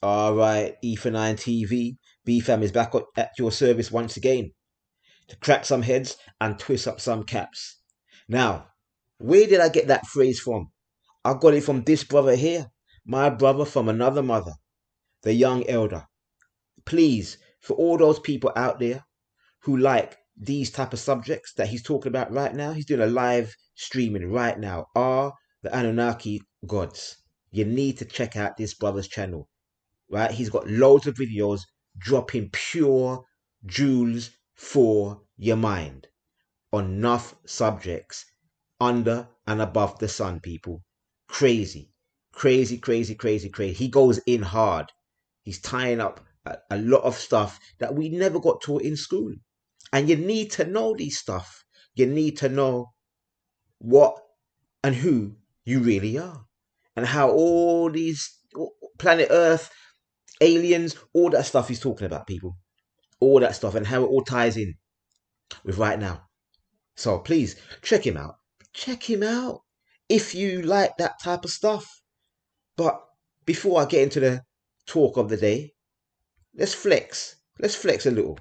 Alright, Ether9 TV, BFam is back at your service once again to crack some heads and twist up some caps. Now, where did I get that phrase from? I got it from this brother here, my brother from another mother, the young elder. Please, for all those people out there who like these type of subjects that he's talking about right now, he's doing a live streaming right now. Are the Anunnaki gods? You need to check out this brother's channel. Right, he's got loads of videos dropping pure jewels for your mind on enough subjects under and above the sun, people. Crazy, crazy, crazy, crazy, crazy. He goes in hard. He's tying up a lot of stuff that we never got taught in school. And you need to know these stuff. You need to know what and who you really are, and how all these planet Earth, aliens, all that stuff he's talking about, people. All that stuff and how it all ties in with right now. So please check him out. Check him out if you like that type of stuff. But before I get into the talk of the day, let's flex. Let's flex a little.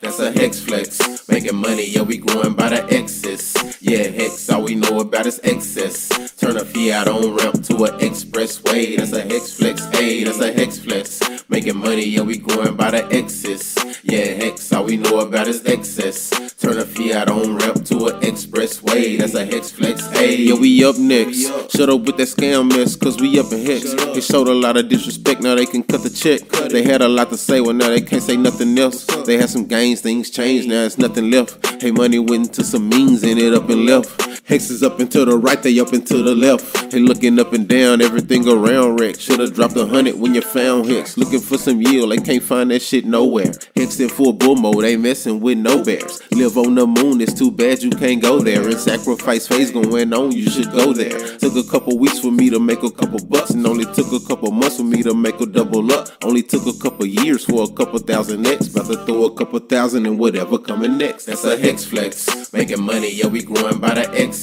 That's a hex flex, making money, yeah, we growing by the excess. Yeah, hex, all we know about is excess. Turn a fiat on ramp to an expressway. That's a hex flex, hey, that's a hex flex. Making money, yeah, we growing by the excess. Yeah, hex, all we know about is excess. Turn a fiat on ramp to an expressway. That's a hex flex, hey. Yeah, we up next. Shut up with that scam mess, cause we up in hex. They showed a lot of disrespect, now they can cut the check. They had a lot to say, well now they can't say nothing else. They had some gains, things changed, now it's nothing left. Hey, money went into some means, ended up and left. Hex is up and to the right, they up and to the left. They looking up and down, everything around wreck. Should've dropped 100 when you found Hex. Looking for some yield, they can't find that shit nowhere. Hex in full bull mode, they messing with no bears. Live on the moon, it's too bad you can't go there. And sacrifice phase going on, you should go there. Took a couple weeks for me to make a couple bucks, and only took a couple months for me to make a double up. Only took a couple years for a couple thousand X. About to throw a couple thousand in whatever coming next. That's a hex flex, making money, yeah, we growing by the excess.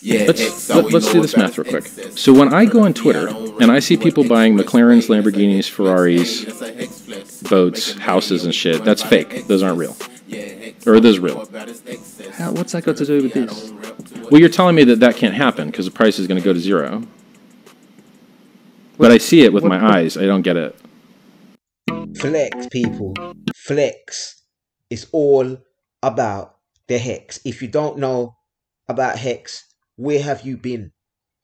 Yeah, let's do this math real quick. So when I go on Twitter and I see people buying McLarens, Lamborghinis, Ferraris, boats, houses and shit, that's fake. Those aren't real. Or are those real? What's that got to do with these? Well, you're telling me that that can't happen because the price is going to go to zero. But I see it with my eyes. I don't get it. Flex, people. Flex. It's all about the hex. If you don't know about hex, where have you been?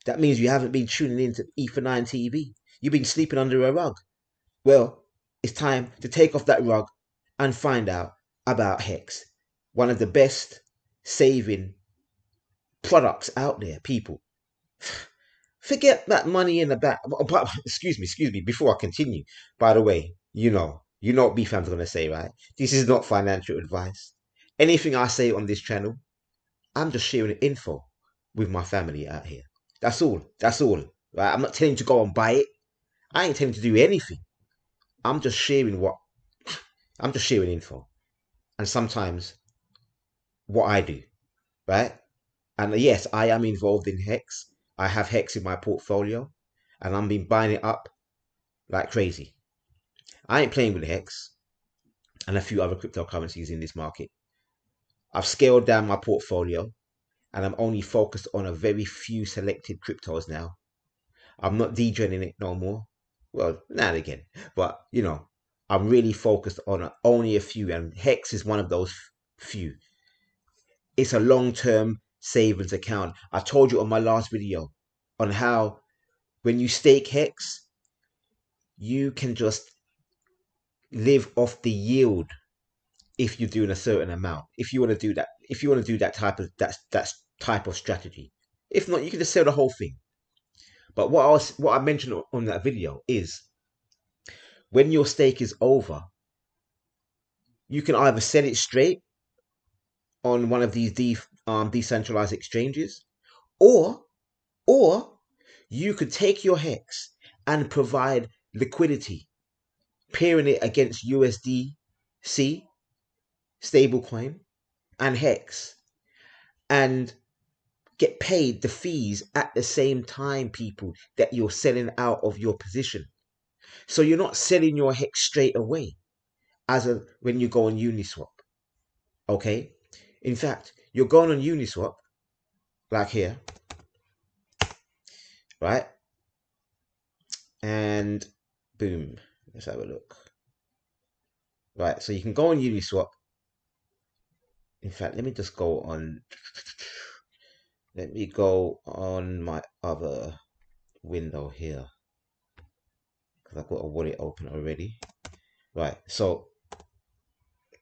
That means you haven't been tuning into Ether9 TV. You've been sleeping under a rug. Well, it's time to take off that rug and find out about hex. One of the best saving products out there, people. Forget that money in the back. Excuse me, before I continue. By the way, you know what BFam's going to say, right? This is not financial advice. Anything I say on this channel, I'm just sharing info with my family out here. That's all. That's all. Right? I'm not telling you to go and buy it. I ain't telling you to do anything. I'm just sharing info. And sometimes what I do. Right? And yes, I am involved in hex. I have hex in my portfolio. And I've been buying it up like crazy. I ain't playing with hex and a few other cryptocurrencies in this market. I've scaled down my portfolio and I'm only focused on a very few selected cryptos now. I'm not DJing it no more. Well, now and again. But, I'm really focused on only a few. And Hex is one of those few. It's a long-term savings account. I told you on my last video on how when you stake Hex, you can just live off the yield if you're doing a certain amount. If you want to do that, type of strategy. If not, you can just sell the whole thing. But what I mentioned on that video is when your stake is over, you can either sell it straight on one of these decentralized exchanges, or you could take your Hex and provide liquidity, pairing it against USDC stablecoin and Hex, and get paid the fees at the same time, people, that you're selling out of your position. So you're not selling your hex straight away when you go on Uniswap. Okay? In fact, you're going on Uniswap, like here, right? And boom, let's have a look. Right, so you can go on Uniswap. In fact, let me just go on. Let me go on my other window here, because I've got a wallet open already. Right, so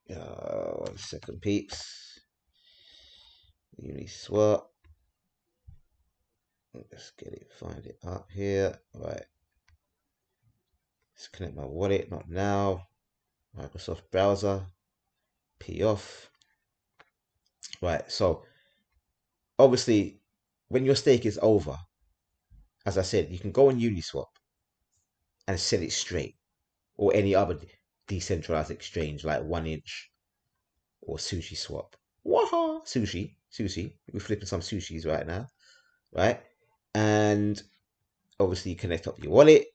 1 second, peeps. Uniswap. Let's get it, find it up here. Right, let's connect my wallet. Not now. Microsoft browser. P off. Right, so obviously, when your stake is over, as I said, you can go on Uniswap and sell it straight, or any other decentralized exchange like 1inch or Sushi Swap. Waha! Sushi. We're flipping some sushis right now, right? And obviously, you connect up your wallet.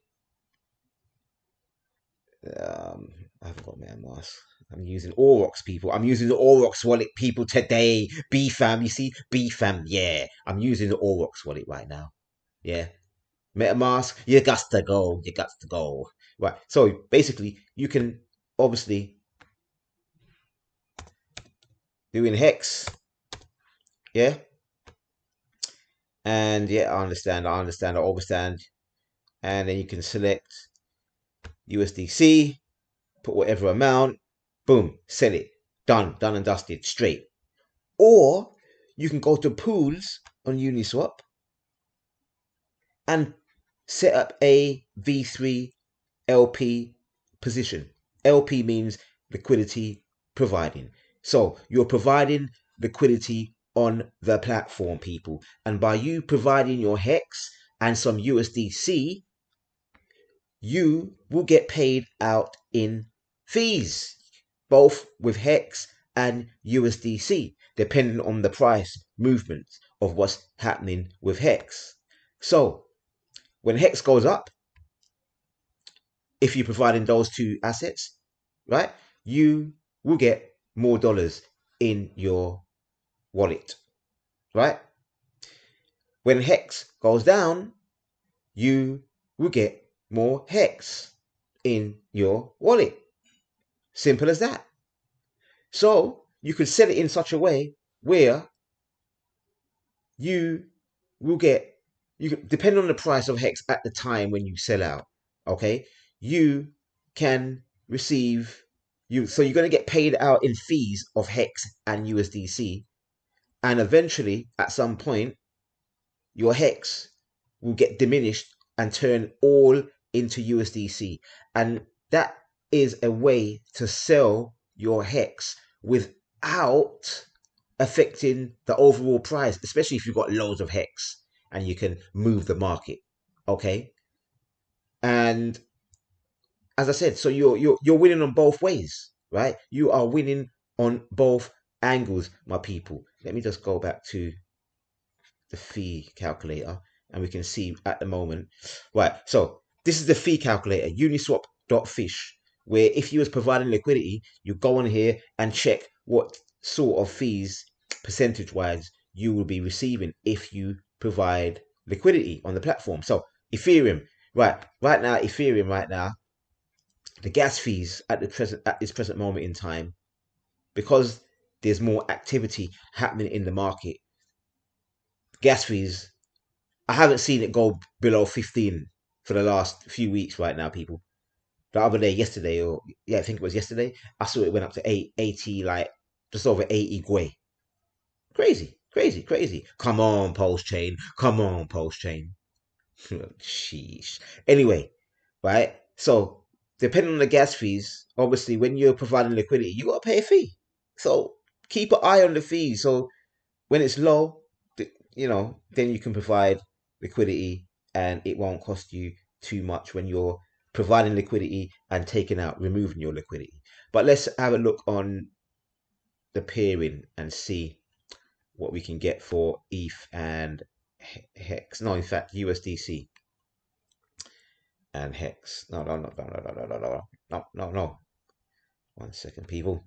I haven't got MetaMask. I'm using Aurochs, people. I'm using the Aurochs wallet, people, today. BFam, you see? BFam, yeah. I'm using the Aurochs wallet right now. Yeah. MetaMask, you got to go. You got to go. Right. So basically, you can obviously do in hex. Yeah. And yeah, I understand. I overstand. And then you can select USDC, put whatever amount, boom, sell it. Done and dusted, straight. Or you can go to pools on Uniswap and set up a V3 LP position. LP means liquidity providing. So you're providing liquidity on the platform, people. And by you providing your hex and some USDC, you will get paid out in fees, both with hex and USDC, depending on the price movement of what's happening with hex. So when hex goes up, if you're providing those two assets, right, you will get more dollars in your wallet, right? When hex goes down, you will get more hex in your wallet. Simple as that. So you could set it in such a way where you will get, depending on the price of hex at the time when you sell out, okay, you can receive, so you're going to get paid out in fees of hex and USDC, and eventually at some point your hex will get diminished and turn all into USDC, and that is a way to sell your hex without affecting the overall price, especially if you've got loads of hex and you can move the market. Okay, and as I said, so you're winning on both ways, right? You are winning on both angles, my people. Let me just go back to the fee calculator and we can see at the moment, right? So this is the fee calculator, uniswap.fish, where if you was providing liquidity, you go on here and check what sort of fees percentage wise you will be receiving if you provide liquidity on the platform. So Ethereum, right now, Ethereum right now, the gas fees at this present moment in time, because there's more activity happening in the market, gas fees, I haven't seen it go below 15 for the last few weeks right now, people. The other day, yesterday, or yeah, I think it was yesterday, I saw it went up to 80, like just over 80 gwei. Crazy. Come on, PulseChain. Sheesh. Anyway, right? So, depending on the gas fees, obviously, when you're providing liquidity, you got to pay a fee. So, keep an eye on the fees. So, when it's low, then you can provide liquidity and it won't cost you too much when you're providing liquidity and removing your liquidity. But let's have a look on the peering and see what we can get for ETH and Hex. No, in fact, USDC and Hex. No. 1 second, people.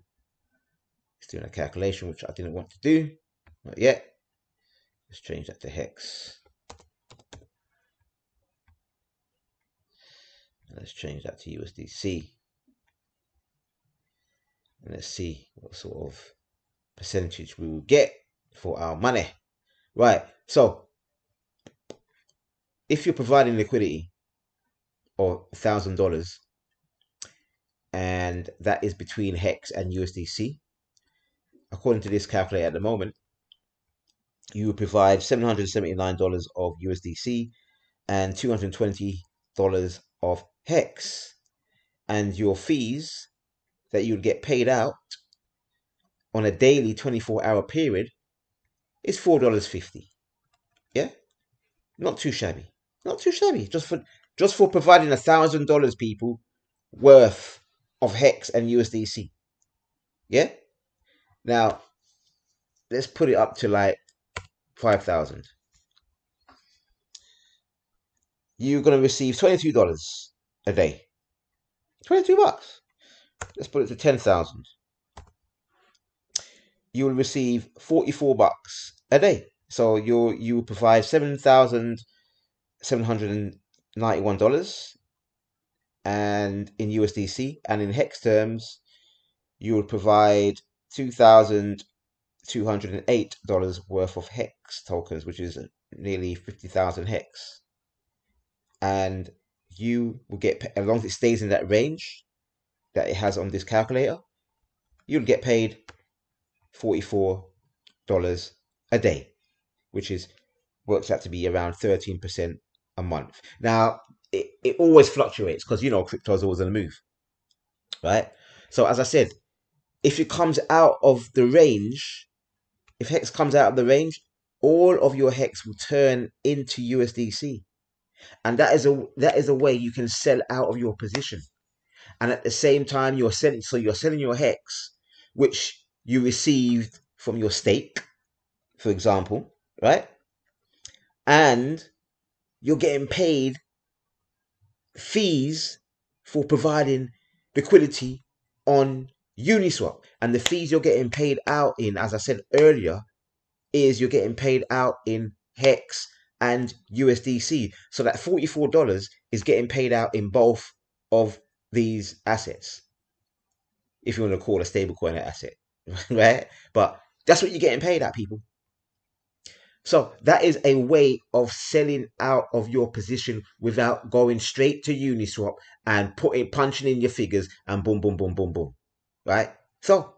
It's doing a calculation, which I didn't want to do. Not yet. Let's change that to Hex. And let's change that to USDC. And let's see what sort of percentage we will get for our money. Right. So if you're providing liquidity of $1,000, and that is between Hex and USDC, according to this calculator at the moment, you will provide $779 of USDC and $220 of Hex, and your fees that you would get paid out on a daily 24-hour period is $4.50. Yeah, not too shabby. Not too shabby. Just for providing $1,000, people, worth of Hex and USDC. Yeah. Now let's put it up to like 5,000. You're gonna receive $22 a day. $22. Let's put it to 10,000. You will receive $44 a day. So you will provide $7,791, and in USDC, and in Hex terms, you will provide $2,208 worth of Hex tokens, which is nearly 50,000 Hex. And you will get, as long as it stays in that range that it has on this calculator, you'll get paid $44 a day, which works out to be around 13% a month. Now, it always fluctuates because, you know, crypto is always on the move, right? So as I said, if it comes out of the range, if Hex comes out of the range, all of your Hex will turn into USDC. And that is a way you can sell out of your position. And at the same time, you're selling your Hex, which you received from your stake, for example, right? And you're getting paid fees for providing liquidity on Uniswap. And the fees you're getting paid out in, as I said earlier, is you're getting paid out in Hex and USDC. So that $44 is getting paid out in both of these assets, if you want to call a stablecoin an asset, right? But that's what you're getting paid at, people. So that is a way of selling out of your position without going straight to Uniswap and punching in your figures and boom, boom, boom, boom, boom, right? So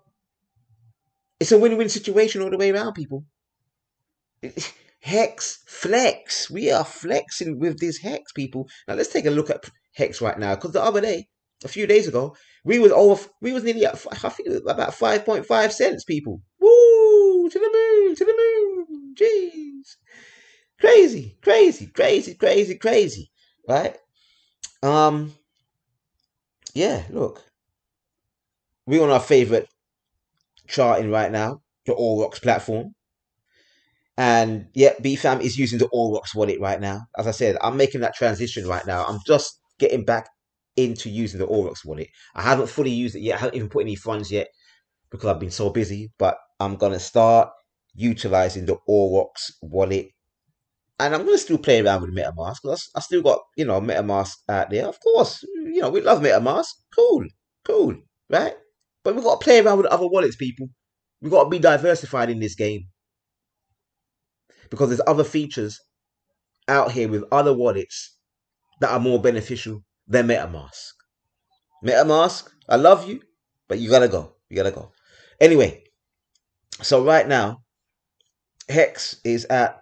it's a win-win situation all the way around, people. Hex flex. We are flexing with this Hex, people. Now let's take a look at Hex right now, because the other day, a few days ago, we was nearly at, I think, about 5.5 cents, people. Woo! To the moon, to the moon. Jeez. Crazy, crazy, crazy, crazy, crazy. Right? Yeah, look. We're on our favorite charting right now, the All Rocks platform. And yeah, BFam is using the All Rocks wallet right now. As I said, I'm making that transition right now. I'm just getting back into using the All Rocks wallet. I haven't fully used it yet. I haven't even put any funds yet because I've been so busy. But I'm going to start utilizing the All Rocks wallet. And I'm going to still play around with MetaMask, because I still got, you know, MetaMask out there. Of course, you know, we love MetaMask. Cool, cool, right? But we've got to play around with other wallets, people. We've got to be diversified in this game, because there's other features out here with other wallets that are more beneficial than MetaMask. MetaMask, I love you, but you gotta go. You gotta go. Anyway, so right now, Hex is at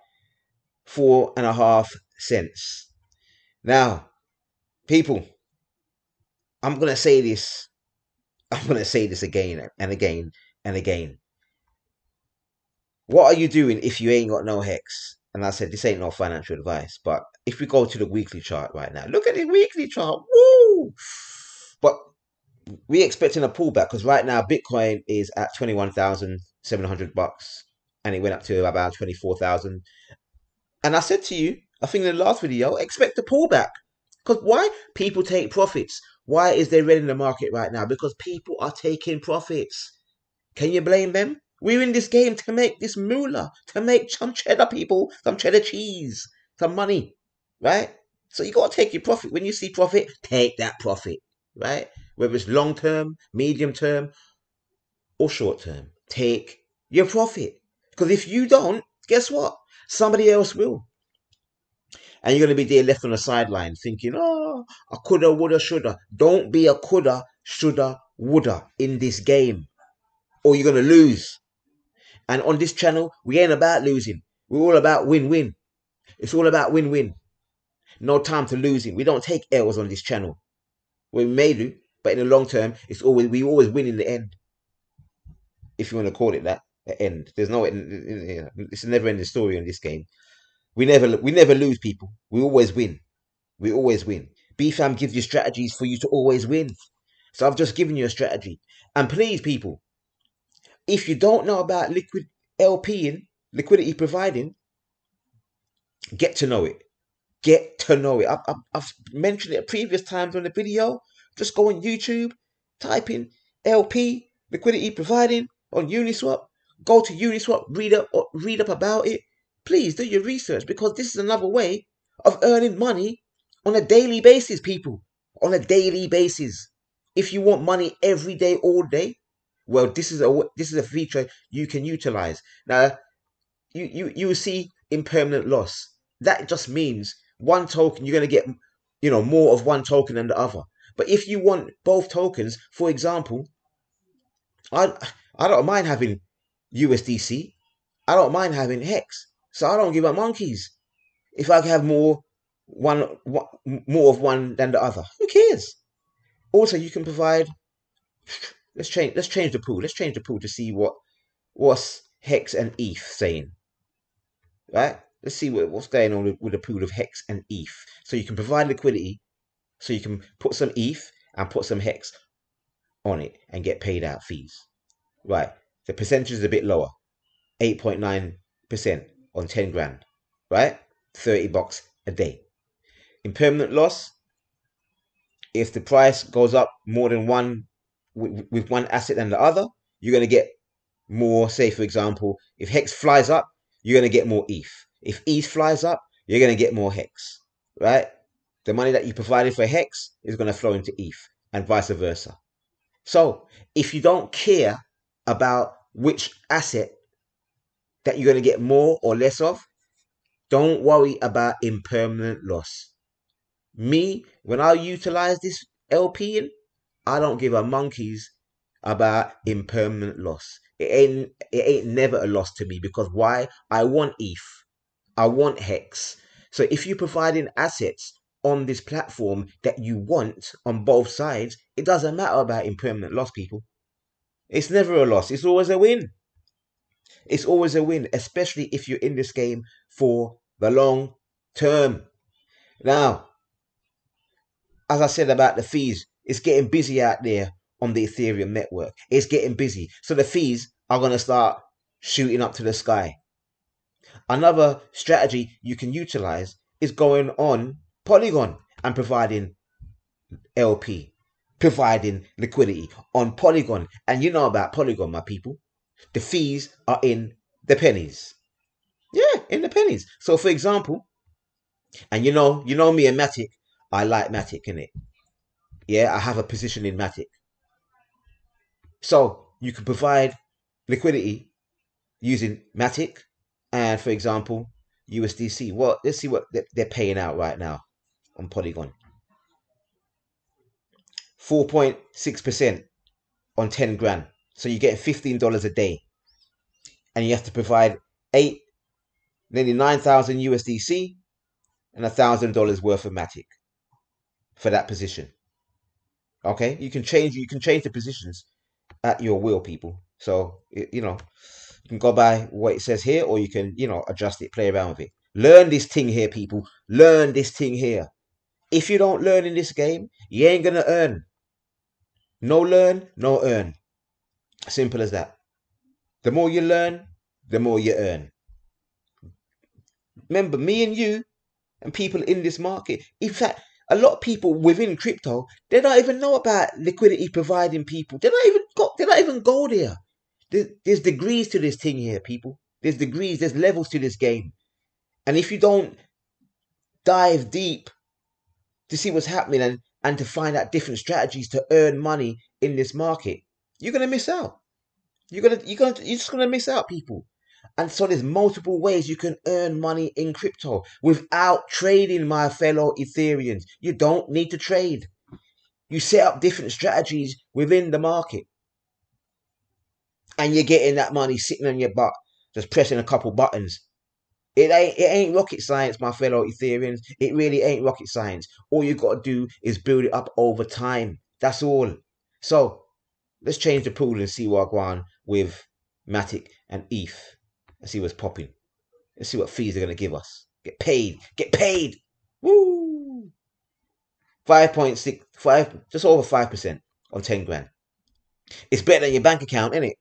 4.5 cents. Now, people, I'm gonna say this. I'm gonna say this again and again and again. What are you doing if you ain't got no Hex? And I said, this ain't no financial advice, but if we go to the weekly chart right now, look at the weekly chart. Woo! But we're expecting a pullback, because right now Bitcoin is at $21,700. and it went up to about 24,000. And I said to you, I think in the last video, expect a pullback. Because why? People take profits. Why is there red in the market right now? Because people are taking profits. Can you blame them? We're in this game to make this moolah, to make some cheddar, people, some cheddar cheese, some money, right? So you got to take your profit. When you see profit, take that profit, right? Whether it's long term, medium term, or short term, take your profit. Because if you don't, guess what? Somebody else will. And you're going to be there left on the sideline thinking, oh, I coulda, woulda, shoulda. Don't be a coulda, shoulda, woulda in this game, or you're going to lose. And on this channel, we ain't about losing. We're all about win-win. It's all about win-win. No time to losing. We don't take L's on this channel. We may do, but in the long term, we always win in the end. If you want to call it that, the end. There's no, it's a never-ending story on this game. We never lose, people. We always win. We always win. BFAM gives you strategies for you to always win. So I've just given you a strategy. And please, people, if you don't know about liquid LPing, liquidity providing, get to know it. Get to know it. I've mentioned it at previous times on the video. Just go on YouTube, type in LP, liquidity providing on Uniswap. Go to Uniswap, read up about it. Please do your research, because this is another way of earning money on a daily basis, people. On a daily basis. If you want money every day, all day, well, this is a feature you can utilize. Now, you will see impermanent loss. That just means one token, you're going to get, more of one token than the other. But if you want both tokens, for example, I don't mind having USDC. I don't mind having Hex. So I don't give up monkeys. If I can have more of one than the other, who cares? Also, you can provide. Let's change the pool. Let's change the pool to see what's Hex and ETH saying. Right? Let's see what's going on with the pool of Hex and ETH. So you can provide liquidity. So you can put some ETH and put some Hex on it and get paid out fees. Right? The percentage is a bit lower, 8.9% on 10 grand. Right? $30 a day. Impermanent loss. If the price goes up more than one with one asset than the other, you're going to get more. Say, for example, if Hex flies up, you're going to get more ETH. If ETH flies up, you're going to get more Hex. Right? The money that you provided for Hex is going to flow into ETH and vice versa. So if you don't care about which asset that you're going to get more or less of, don't worry about impermanent loss. Me, when I utilize this LPing, I don't give a monkeys about impermanent loss. It ain't never a loss to me, because why? I want ETH. I want Hex. So if you're providing assets on this platform that you want on both sides, it doesn't matter about impermanent loss, people. It's never a loss. It's always a win. It's always a win, especially if you're in this game for the long term. Now, as I said about the fees, it's getting busy out there on the Ethereum network. It's getting busy. So the fees are going to start shooting up to the sky. Another strategy you can utilize is going on Polygon and providing LP, providing liquidity on Polygon. And you know about Polygon, my people. The fees are in the pennies. Yeah, in the pennies. So for example, and you know me and Matic, I like Matic, innit? Yeah, I have a position in Matic. So you can provide liquidity using Matic and, for example, USDC. Well, let's see what they're paying out right now on Polygon. 4.6% on 10 grand. So you get $15 a day. And you have to provide nearly 9,000 USDC and $1,000 worth of Matic for that position. Okay, you can change the positions at your will, people. So you can go by what it says here, or you can adjust it, play around with it. Learn this thing here, people. Learn this thing here. If you don't learn in this game, you ain't gonna earn. No learn, no earn. Simple as that. The more you learn, the more you earn. Remember, me and you and people in this market. In fact, a lot of people within crypto, they don't even know about liquidity providing people. They don't even go there. There's degrees to this thing here, people. There's degrees, there's levels to this game. And if you don't dive deep to see what's happening and to find out different strategies to earn money in this market, you're gonna miss out. You're just gonna miss out, people. And so there's multiple ways you can earn money in crypto without trading, my fellow Ethereans. You don't need to trade. You set up different strategies within the market. And you're getting that money sitting on your butt, just pressing a couple buttons. It ain't rocket science, my fellow Ethereans. It really ain't rocket science. All you got to do is build it up over time. That's all. So let's change the pool and see what I go on with Matic and ETH. Let's see what's popping. Let's see what fees they're going to give us. Get paid. Get paid. Woo! 5.65, just over 5% on 10 grand. It's better than your bank account, innit?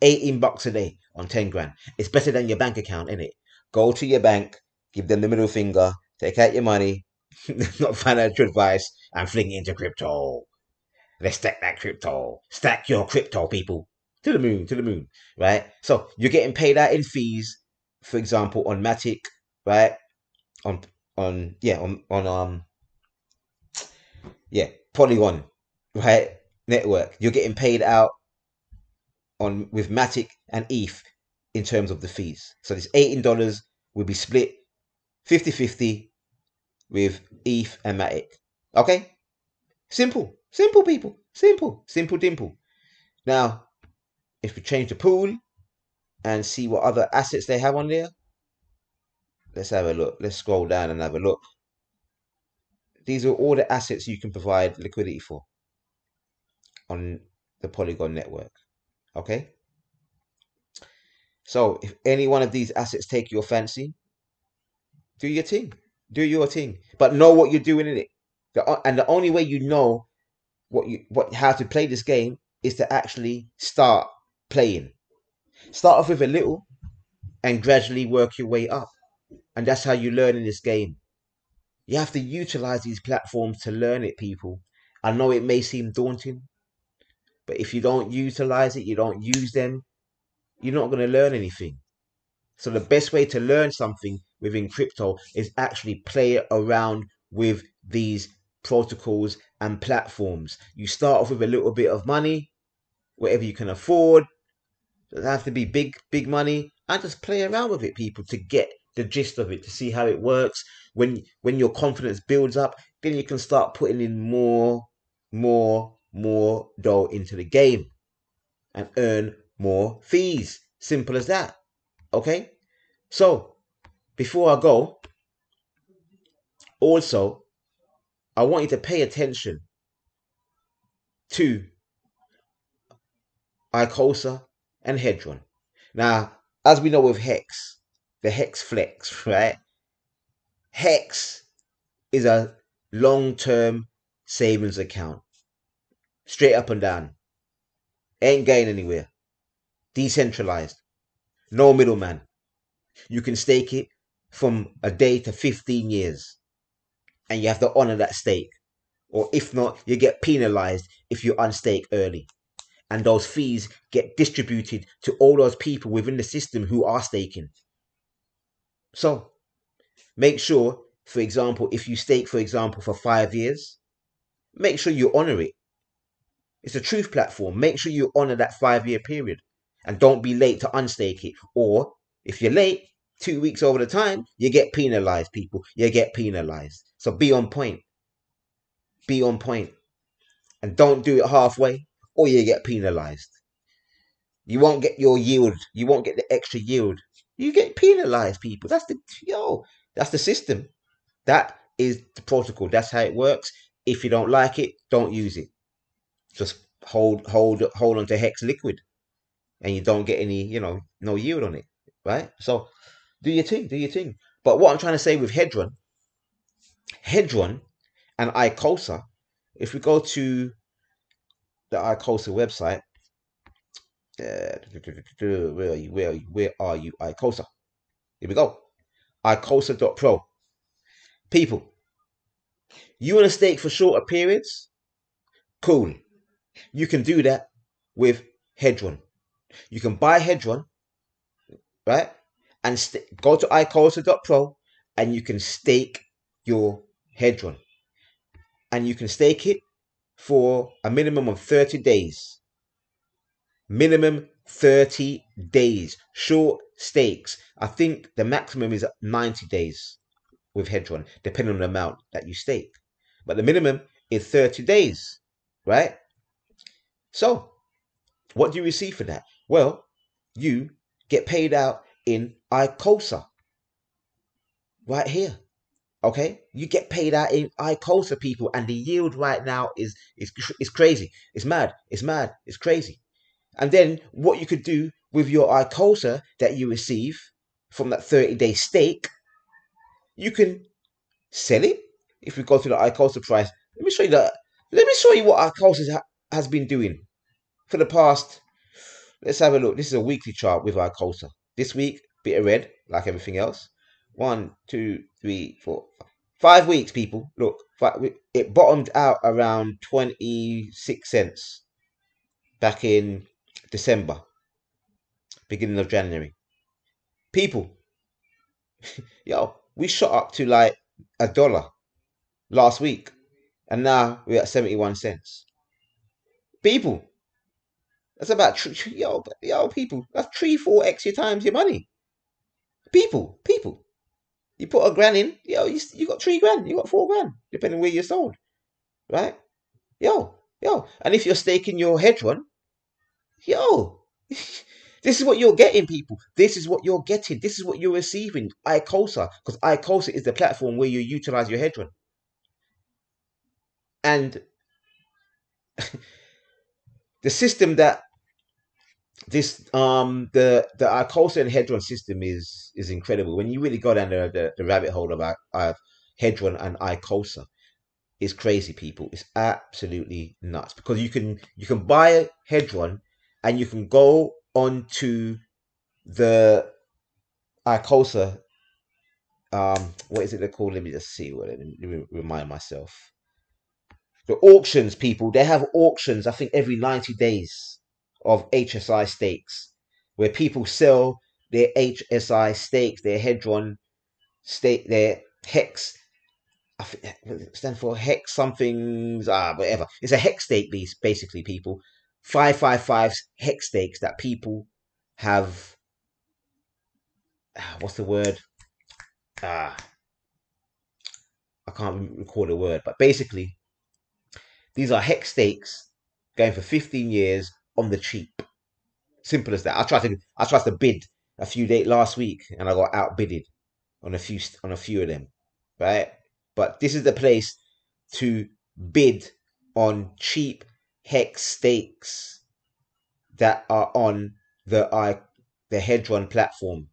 $18 a day on 10 grand. It's better than your bank account, innit? Go to your bank, give them the middle finger, take out your money, not financial advice, and fling it into crypto. Let's stack that crypto. Stack your crypto, people. To the moon, right? So you're getting paid out in fees, for example, on Matic, right? Polygon, right? Network. You're getting paid out on with Matic and ETH in terms of the fees. So this $18 will be split 50-50 with ETH and Matic. Okay? Simple people. Simple dimple. Now, if we change the pool and see what other assets they have on there, let's have a look. Let's scroll down and have a look. These are all the assets you can provide liquidity for on the Polygon network. Okay? So if any one of these assets take your fancy, do your thing. Do your thing. But know what you're doing in it. And the only way you know how to play this game is to actually start playing. Start off with a little and gradually work your way up. And that's how you learn in this game. You have to utilize these platforms to learn it, people. I know it may seem daunting, but if you don't utilize it, you don't use them, you're not going to learn anything. So the best way to learn something within crypto is actually play around with these protocols and platforms. You start off with a little bit of money, whatever you can afford. It doesn't have to be big money, and just play around with it, people, to get the gist of it, to see how it works. When your confidence builds up, then you can start putting in more dough into the game and earn more fees. Simple as that. Okay? So, before I go, also, I want you to pay attention to Icosa and Hedron. Now, as we know with Hex, the Hex Flex, right? Hex is a long-term savings account. Straight up and down. Ain't going anywhere. Decentralized. No middleman. You can stake it from a day to 15 years. And you have to honor that stake. Or if not, you get penalized if you unstake early. And those fees get distributed to all those people within the system who are staking. So, make sure, for example, if you stake, for example, for 5 years, make sure you honor it. It's a truth platform. Make sure you honor that 5-year period. And don't be late to unstake it. Or, if you're late, 2 weeks over the time, you get penalized, people. You get penalized. So be on point. Be on point. And don't do it halfway, or you get penalized. You won't get your yield. You won't get the extra yield. You get penalized, people. That's the system. That is the protocol. That's how it works. If you don't like it, don't use it. Just hold on to Hex Liquid, and you don't get any, no yield on it, right? So do your thing. But what I'm trying to say with Hedron and Icosa, if we go to the Icosa website, Where are you? Where are you? Where are you? iCosa. Here we go. iCosa.pro. People, you want to stake for shorter periods? Cool. You can do that with Hedron. You can buy Hedron, right? And go to iCosa.pro and you can stake your Hedron. And you can stake it for a minimum of 30 days. Minimum 30 days. Short stakes. I think the maximum is 90 days with Hedron, depending on the amount that you stake. But the minimum is 30 days, right? So, what do you receive for that? Well, you get paid out in iCosa. Right here. Okay? You get paid out in iCosa, people, and the yield right now is crazy. It's mad. It's mad. It's crazy. And then what you could do with your iCosa that you receive from that 30-day stake, you can sell it. If we go to the iCosa price, let me show you that. Let me show you what iCosa has been doing for the past. Let's have a look. This is a weekly chart with iCosa. This week, bit of red, like everything else. 1, 2, 3, 4, 5 weeks, people. Look, it bottomed out around 26 cents back in December, beginning of January. People, yo, we shot up to like $1 last week, and now we're at 71 cents. People, that's about people, that's 3-4x your times your money. People, you put a grand in, you got 3 grand, you got 4 grand, depending where you're sold, right? Yo, and if you're staking your Hedron, this is what you're getting, people. This is what you're getting. This is what you're receiving. iCosa, because iCosa is the platform where you utilize your Hedron. And the system that this the iCosa and Hedron system is incredible. When you really go down the rabbit hole about Hedron and iCosa, it's crazy, people. It's absolutely nuts, because you can buy a Hedron and you can go onto the iCosa. What is it they're called? Let me just see. Let me remind myself. The auctions, people. They have auctions, I think, every 90 days of HSI stakes, where people sell their HSI stakes, their Hedron stake, their Hex. I think it stands for Hex something's whatever. It's a Hex stake, basically, people. 555 Hex stakes that people have. What's the word? I can't recall the word, but basically, these are Hex stakes going for 15 years on the cheap. Simple as that. I tried to bid a few days last week, and I got outbidded on a few of them, right? But this is the place to bid on cheap Hex stakes that are on the Hedron platform,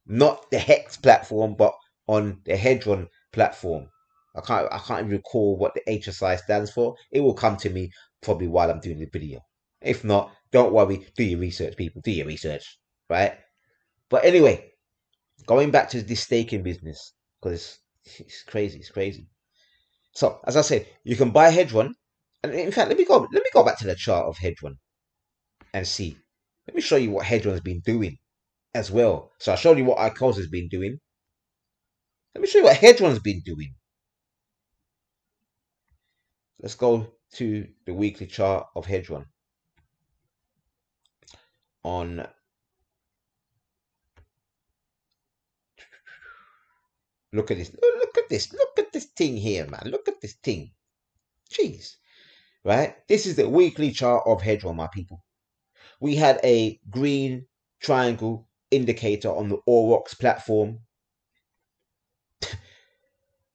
not the Hex platform, but on the Hedron platform. I can't even recall what the HSI stands for. It will come to me probably while I'm doing the video. If not, don't worry. Do your research, people. Do your research, right? But anyway, going back to this staking business, because it's crazy. It's crazy. So, as I said, you can buy Hedron, and in fact, let me go back to the chart of Hedron and see. Let me show you what Hedron's been doing as well. So I showed you what iCosa has been doing. Let me show you what Hedron's been doing. Let's go to the weekly chart of Hedron. Look at this. Look at this thing here, man. Look at this thing. Jeez. Right? This is the weekly chart of Hedron, my people. We had a green triangle indicator on the Aurochs platform.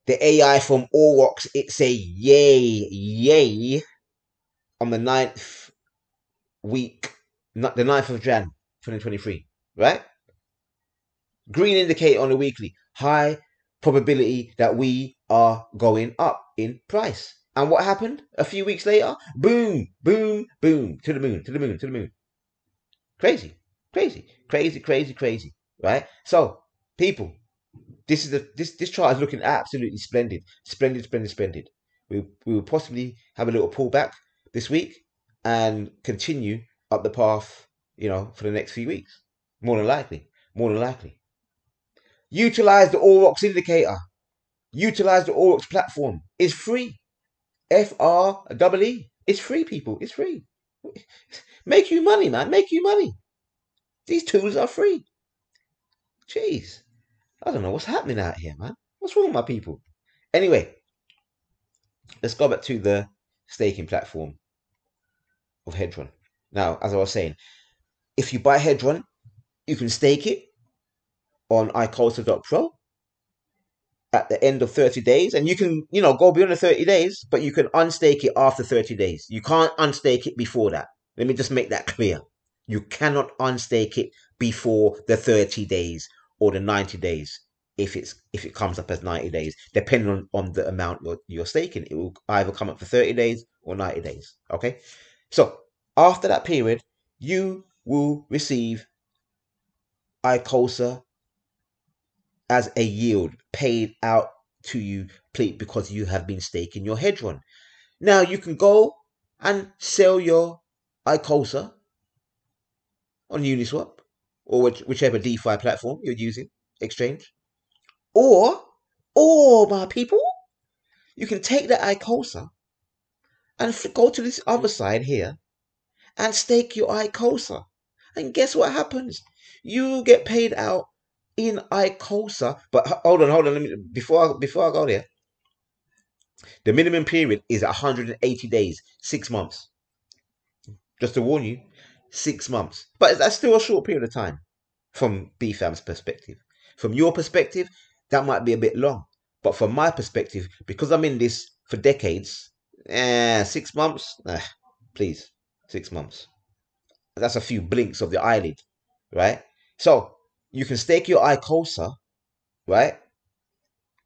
The AI from Aurochs, it's a yay on the 9th week, not the 9th of Jan 2023, right? Green indicator on the weekly. High probability that we are going up in price. And what happened a few weeks later? Boom, boom, boom, to the moon, to the moon, to the moon. Crazy, crazy, crazy, crazy, crazy. Right? So, people, this chart is looking absolutely splendid, splendid, splendid, splendid. We will possibly have a little pullback this week and continue up the path, for the next few weeks. More than likely, more than likely. Utilize the Aurochs indicator. Utilize the Aurochs platform. It's free. FREE. It's free, people. It's free. Make you money, man. Make you money. These tools are free. Jeez. I don't know what's happening out here, man. What's wrong with my people? Anyway, let's go back to the staking platform of Hedron. Now, as I was saying, if you buy Hedron, you can stake it on iCoastal.pro at the end of 30 days. And you can, go beyond the 30 days, but you can unstake it after 30 days. You can't unstake it before that. Let me just make that clear. You cannot unstake it before the 30 days or the 90 days if it comes up as 90 days, depending on the amount you're staking. It will either come up for 30 days or 90 days. Okay? So after that period, you will receive iCoastal as a yield paid out to you because you have been staking your Hedron. Now you can go and sell your iCoastal on Uniswap or whichever DeFi platform you're using, exchange. Or my people, you can take that iCoastal and go to this other side here and stake your iCoastal. And guess what happens? You get paid out in iCoastal. But hold on. Let me before I go there. The minimum period is 180 days, 6 months. Just to warn you, 6 months. But that's still a short period of time from BFAM's perspective. From your perspective, that might be a bit long. But from my perspective, because I'm in this for decades, 6 months, please, 6 months. That's a few blinks of the eyelid, right? So you can stake your iCoastal, right?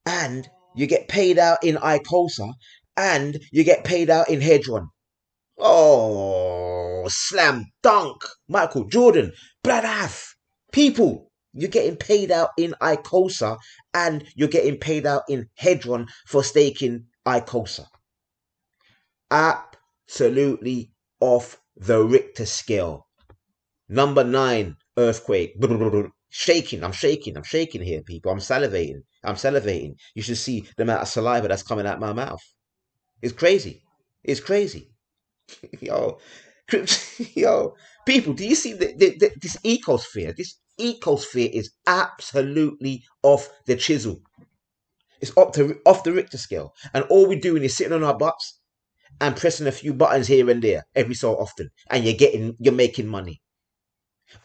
And you get paid out in iCoastal, and you get paid out in Hedron. Oh, slam dunk, Michael Jordan, Bradath. People, you're getting paid out in iCoastal, and you're getting paid out in Hedron for staking iCoastal. Absolutely off the Richter scale. Number 9, earthquake. Shaking. I'm shaking here, people. I'm salivating. You should see the amount of saliva that's coming out my mouth. It's crazy. Yo, people, do you see this ecosphere? This ecosphere is absolutely off the chisel. It's off the Richter scale. And all we're doing is sitting on our butts and pressing a few buttons here and there every so often. And you're making money.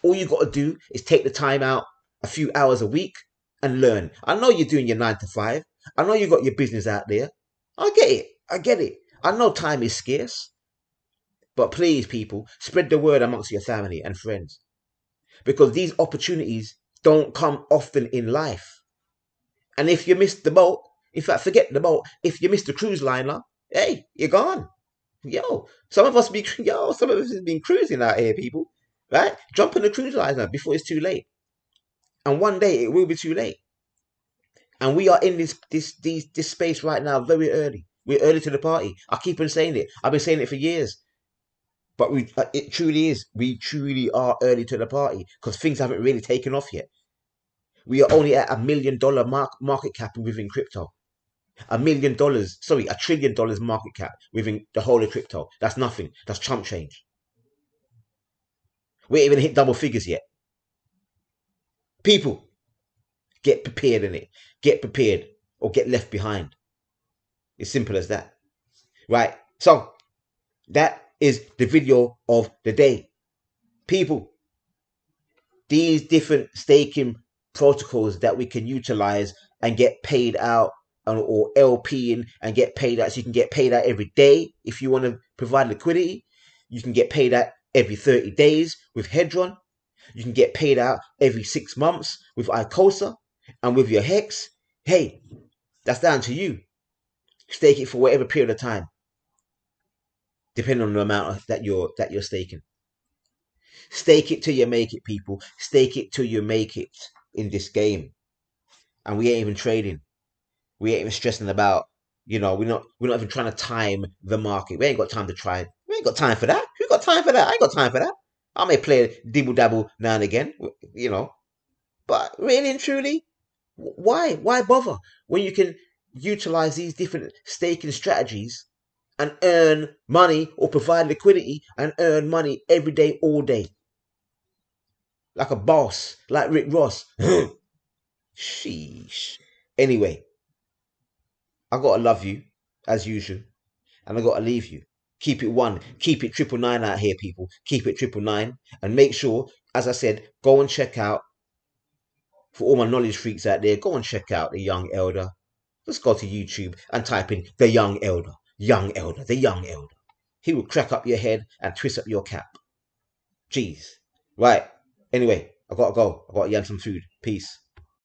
All you got to do is take the time out a few hours a week and learn. I know you're doing your 9 to 5. I know you got your business out there. I get it. I know time is scarce. But please, people, spread the word amongst your family and friends. Because these opportunities don't come often in life. And if you miss the boat, in fact, forget the boat. If you miss the cruise liner, hey, you're gone. Some of us have been cruising out here, people. Right? Jump on the cruise liner before it's too late. And one day it will be too late. And we are in this space right now very early. We're early to the party. I keep on saying it. I've been saying it for years. But it truly is. We truly are early to the party because things haven't really taken off yet. We are only at $1 million market cap within crypto. $1 trillion market cap within the whole of crypto. That's nothing. That's chump change. We ain't even hit double figures yet. People, get prepared in it. Get prepared or get left behind. It's simple as that. Right? So, that is the video of the day. People, these different staking protocols that we can utilize and get paid out or LP and get paid out. So you can get paid out every day if you want to provide liquidity. You can get paid out every 30 days with Hedron. You can get paid out every 6 months with iCoastal and with your Hex. Hey, that's down to you. Stake it for whatever period of time, depending on the amount that you're staking. Stake it till you make it, people. Stake it till you make it in this game. And we ain't even trading. We ain't even stressing about, we're not even trying to time the market. We ain't got time to try. We ain't got time for that. Who got time for that? I ain't got time for that. I may play a dibble dabble now and again, But really and truly, why bother when you can utilize these different staking strategies and earn money or provide liquidity and earn money every day, all day? Like a boss, like Rick Ross. Sheesh. Anyway, I gotta love you as usual, and I gotta leave you. Keep it 1, keep it 999 out here, people. Keep it 999, and make sure, as I said, go and check out, for all my knowledge freaks out there, go and check out the Young Elder. Just go to YouTube and type in the Young Elder, the Young Elder. He will crack up your head and twist up your cap. Jeez. Right. Anyway, I gotta go. I gotta eat some food. Peace.